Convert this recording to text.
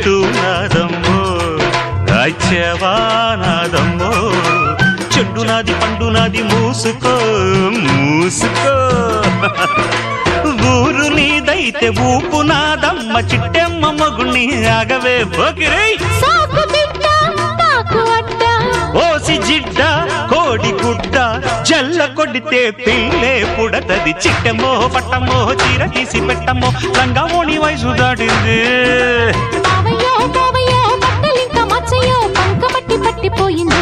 చెట్టు నాదమ్మో రాజ్యవానాదమ్మో చెట్టు నాది పండు నాది మూసుకో మూసుకో ఊరు నీదైతే ఊపు నాదమ్మ చిట్టెమ్మ మగుణ్ణి ఆగవే పోకిరై ఓసి జిడ్డ కోడి గుడ్డ జల్ల కొడితే పిల్లే పుడతది చిట్టెమ్మో పట్టమ్మో చీర తీసి పెట్టమ్మో రంగమోని వయసు దాటింది పట్టిపోయింది